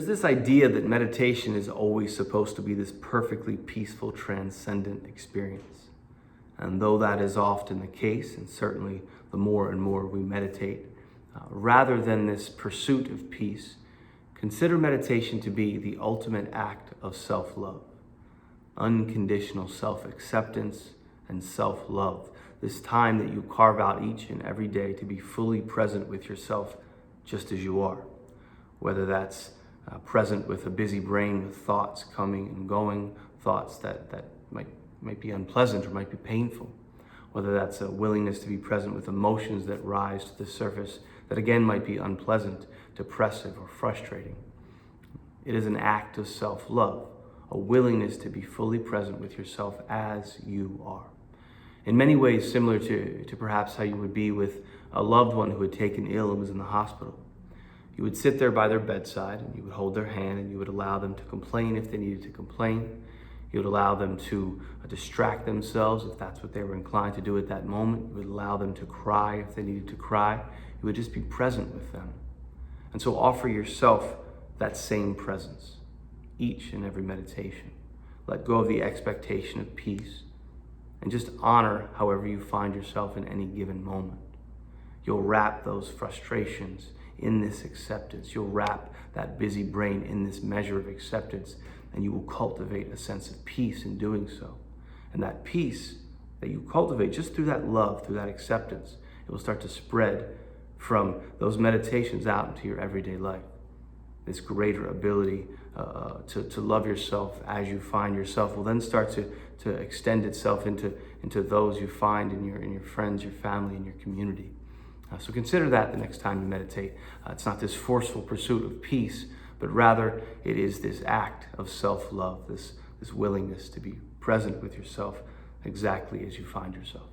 There's this idea that meditation is always supposed to be this perfectly peaceful, transcendent experience. And though that is often the case, and certainly the more and more we meditate, rather than this pursuit of peace, consider meditation to be the ultimate act of self-love, unconditional self-acceptance and self-love. This time that you carve out each and every day to be fully present with yourself just as you are, whether that's present with a busy brain with thoughts coming and going, thoughts that might be unpleasant or might be painful, whether that's a willingness to be present with emotions that rise to the surface that again might be unpleasant, depressive, or frustrating. It is an act of self-love, a willingness to be fully present with yourself as you are. In many ways similar to perhaps how you would be with a loved one who had taken ill and was in the hospital. You would sit there by their bedside and you would hold their hand and you would allow them to complain if they needed to complain. You would allow them to distract themselves if that's what they were inclined to do at that moment. You would allow them to cry if they needed to cry. You would just be present with them. And so offer yourself that same presence each and every meditation. Let go of the expectation of peace and just honor however you find yourself in any given moment. You'll wrap those frustrations in this acceptance. You'll wrap that busy brain in this measure of acceptance, and you will cultivate a sense of peace in doing so. And that peace that you cultivate just through that love, through that acceptance, it will start to spread from those meditations out into your everyday life. This greater ability to love yourself as you find yourself will then start to extend itself into those you find in your friends, your family, and your community. So consider that the next time you meditate. It's not this forceful pursuit of peace, but rather it is this act of self-love, this willingness to be present with yourself exactly as you find yourself.